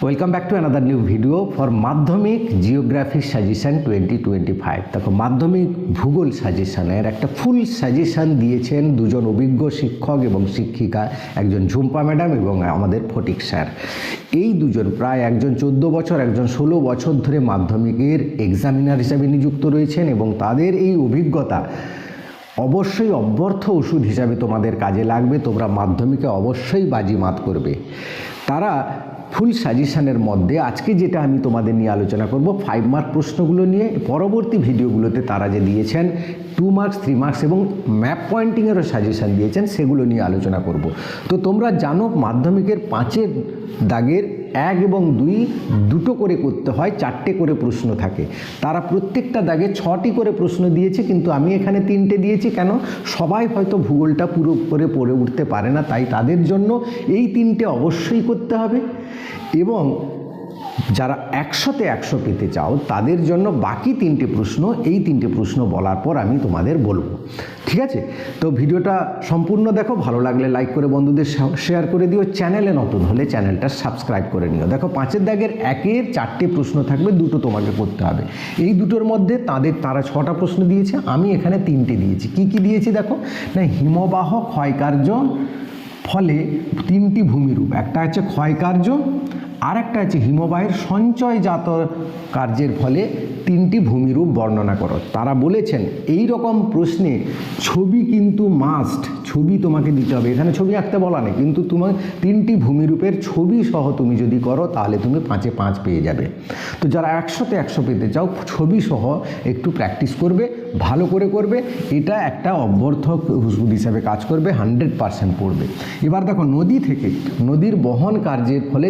Welcome back to another new video for মাধ্যমিক geography suggestion 2025। দেখো, মাধ্যমিক ভূগোল সাজেশনের একটা ফুল সাজেশন দিয়েছেন দুজন অভিজ্ঞ শিক্ষক এবং শিক্ষিকা, একজন ঝুম্পা ম্যাডাম এবং আমাদের ফটিক স্যার। এই দুজন প্রায় একজন 14 বছর, একজন 16 বছর ধরে মাধ্যমিকের এক্সামিনার হিসাবে নিযুক্ত রয়েছেন এবং তাদের এই অভিজ্ঞতা অবশ্যই অব্যর্থ ওষুধ হিসাবে তোমাদের কাজে লাগবে। তোমরা মাধ্যমিকে অবশ্যই বাজিমাত করবে। তারা ফুল সাজেশনের মধ্যে আজকে যেটা আমি তোমাদের নিয়ে আলোচনা করব 5 মার্ক প্রশ্নগুলো নিয়ে। পরবর্তী ভিডিওগুলোতে তারা যে দিয়েছেন 2 মার্কস 3 মার্কস এবং ম্যাপ পয়েন্টিংয়েরও সাজেশন দিয়েছেন, সেগুলো নিয়ে আলোচনা করব। তো তোমরা জানো মাধ্যমিকের 5-এর দাগের 1 এবং 2 দুটো করে করতে হয়, 4টে করে প্রশ্ন থাকে। তারা প্রত্যেকটা দাগে 6টি করে প্রশ্ন দিয়েছে, কিন্তু আমি এখানে 3টে দিয়েছি। কেন? সবাই হয়তো ভূগোলটা পুরো করে পড়ে উঠতে পারে না, তাই তাদের জন্য এই 3টে অবশ্যই করতে হবে। এবং যারা 100-তে 100 পেতে চাও তাদের জন্য বাকি 3টে প্রশ্ন, এই 3টে প্রশ্ন বলার পর আমি তোমাদের বলবো। ঠিক আছে? তো ভিডিওটা সম্পূর্ণ দেখো, ভালো লাগলে লাইক করে বন্ধুদের শেয়ার করে দিও। চ্যানেলে নতুন হলে চ্যানেলটা সাবস্ক্রাইব করে নিও। দেখো, 5-এর দাগের 1-এর 4টে প্রশ্ন থাকবে, 2টো তোমাকে করতে হবে। এই দুটোর মধ্যে তারা 6টা প্রশ্ন দিয়েছে, আমি এখানে 3টে দিয়েছি। কি কি দিয়েছি দেখো না, হিমবাহ ক্ষয়কার্য ফলে 3টি ভূমিরূপ, একটা হচ্ছে ক্ষয়কার্য, আর একটা আছে হিমবাহের সঞ্চয়জাত কার্যের ফলে 3টি ভূমিরূপ বর্ণনা করো। তারা বলেছেন এই রকম প্রশ্নে ছবি কিন্তু মাস্ট, ছবি তোমাকে দিতে হবে। এখানে ছবি আঁকতে বলা নেই, কিন্তু তোমার 3টি ভূমিরূপের ছবি সহ তুমি যদি করো তাহলে তুমি 5-এ 5 পেয়ে যাবে। তো যারা 100-তে 100 পেতে চাও, ছবি সহ একটু প্র্যাকটিস করবে, ভালো করে করবে। এটা একটা অভ্যর্থক ওষুধ হিসাবে কাজ করবে, 100% পড়বে। এবার দেখো, নদী থেকে নদীর বহন কার্যের ফলে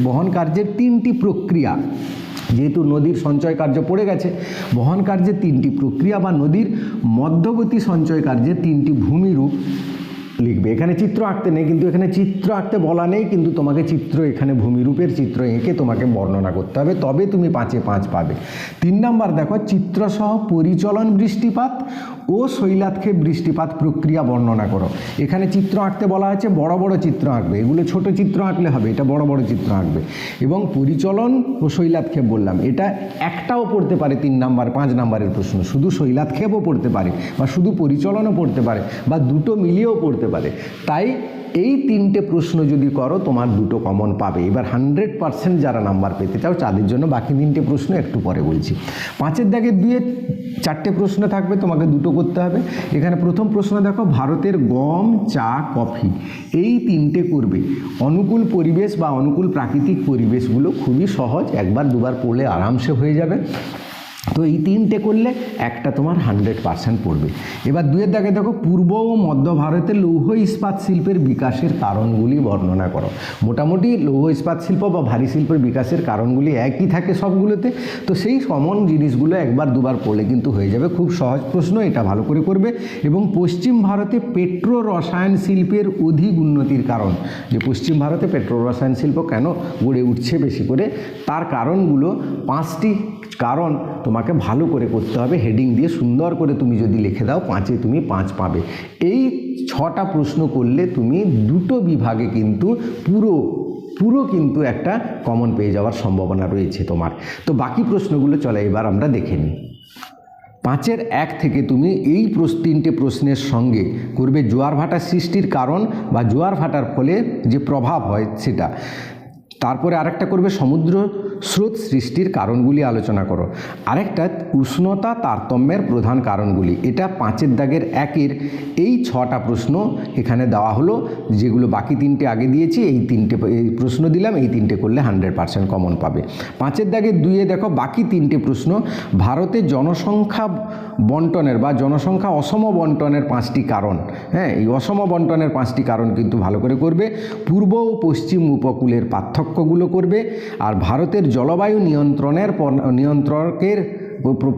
বহন কার্যের 3টি প্রক্রিয়া, যেহেতু নদীর সঞ্চয় কার্য পড়ে গেছে, বহন কার্যের 3টি প্রক্রিয়া বা নদীর মধ্যবর্তী সঞ্চয় কার্যের 3টি ভূমিরূপ লিখবে। এখানে চিত্র আঁকতে নেই, কিন্তু এখানে চিত্র আঁকতে বলা নেই, কিন্তু তোমাকে চিত্র, এখানে ভূমিরূপের চিত্র এঁকে তোমাকে বর্ণনা করতে হবে, তবে তুমি 5-এ 5 পাবে। 3 নাম্বার দেখো, চিত্রসহ পরিচলন বৃষ্টিপাত ও শৈলাক্ষেপ বৃষ্টিপাত প্রক্রিয়া বর্ণনা করো। এখানে চিত্র আঁকতে বলা হয়েছে, বড় বড় চিত্র আঁকবে। এগুলো ছোট চিত্র আঁকলে হবে, এটা বড় বড় চিত্র আঁকবে। এবং পরিচলন ও শৈলাক্ষেপ বললাম, এটা একটাও পড়তে পারে 3 নাম্বার 5 নাম্বারের প্রশ্ন, শুধু শৈলাক্ষেপও পড়তে পারে বা শুধু পরিচলনও পড়তে পারে বা দুটো মিলিয়েও পড়তে পারে। তাই এই 3টে প্রশ্ন যদি করো তোমার 2টো কমন পাবে। এবার 100% যারা নাম্বার পেতে চাও তাদের জন্য বাকি 3টে প্রশ্ন একটু পরে বলছি। 5-এর দাগের 2-এ 4টে প্রশ্ন থাকবে, তোমাকে 2টো করতে হবে। এখানে প্রথম প্রশ্ন দেখো, ভারতের গম, চা, কফি এই 3টে করবে। অনুকূল পরিবেশ বা অনুকূল প্রাকৃতিক পরিবেশগুলো খুবই সহজ, 1বার 2বার পড়লে আরামসে হয়ে যাবে। তো এই 3টে করলে একটা তোমার 100% পড়বে। এবার 2-এর দাগে দেখো, পূর্ব ও মধ্য ভারতের লৌহ ইস্পাত শিল্পের বিকাশের কারণগুলি বর্ণনা করো। মোটামুটি লৌহ ইস্পাত শিল্প বা ভারী শিল্পের বিকাশের কারণগুলি একই থাকে সবগুলোতে, তো সেই কমন জিনিসগুলো 1বার 2বার পড়লে কিন্তু হয়ে যাবে। খুব সহজ প্রশ্ন, এটা ভালো করে করবে। এবং পশ্চিম ভারতে পেট্রো রসায়ন শিল্পের অধিক উন্নতির কারণ, যে পশ্চিম ভারতে পেট্রো রসায়ন শিল্প কেন গড়ে উঠছে বেশি করে, তার কারণগুলো 5টি কারণ তোমাকে ভালো করে করতে হবে। হেডিং দিয়ে সুন্দর করে তুমি যদি লিখে দাও, 5-এ তুমি 5 পাবে। এই 6টা প্রশ্ন করলে তুমি 2টো বিভাগে কিন্তু পুরো কিন্তু একটা কমন পেয়ে যাওয়ার সম্ভাবনা রয়েছে তোমার। তো বাকি প্রশ্নগুলো চলে এবার আমরা দেখে নিই। 5-এর 1 থেকে তুমি এই 3টে প্রশ্নের সঙ্গে করবে জোয়ার ভাটার সৃষ্টির কারণ বা জোয়ার ভাটার ফলে যে প্রভাব হয় সেটা। তারপরে আরেকটা করবে সমুদ্র স্রোত সৃষ্টির কারণগুলি আলোচনা করো। আরেকটা উষ্ণতা তারতম্যের প্রধান কারণগুলি। এটা 5-এর দাগের 1-এর এই 6টা প্রশ্ন এখানে দেওয়া হলো, যেগুলো বাকি 3টে আগে দিয়েছি। এই 3টে প্রশ্ন দিলাম, এই 3টে করলে 100% কমন পাবে। 5-এর দাগের 2-এ দেখো, বাকি 3টে প্রশ্ন ভারতের জনসংখ্যা বন্টনের বা জনসংখ্যা অসম বন্টনের 5টি কারণ। হ্যাঁ, এই অসম বন্টনের 5টি কারণ কিন্তু ভালো করে করবে। পূর্ব ও পশ্চিম উপকূলের পার্থক্যগুলো করবে। আর ভারতের জলবায়ু নিয়ন্ত্রকের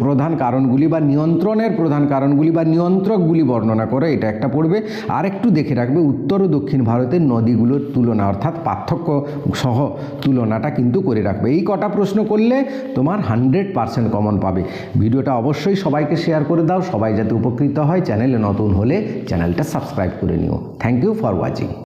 প্রধান কারণগুলি বা নিয়ন্ত্রণের প্রধান কারণগুলি বা নিয়ন্ত্রকগুলি বর্ণনা করে, এটা একটা পড়বে। আর একটু দেখে রাখবে উত্তর ও দক্ষিণ ভারতের নদীগুলোর তুলনা, অর্থাৎ পার্থক্য সহ তুলনাটা কিন্তু করে রাখবে। এই কটা প্রশ্ন করলে তোমার 100% কমন পাবে। ভিডিওটা অবশ্যই সবাইকে শেয়ার করে দাও, সবাই যাতে উপকৃত হয়। চ্যানেলে নতুন হলে চ্যানেলটা সাবস্ক্রাইব করে নিও। Thank you for watching.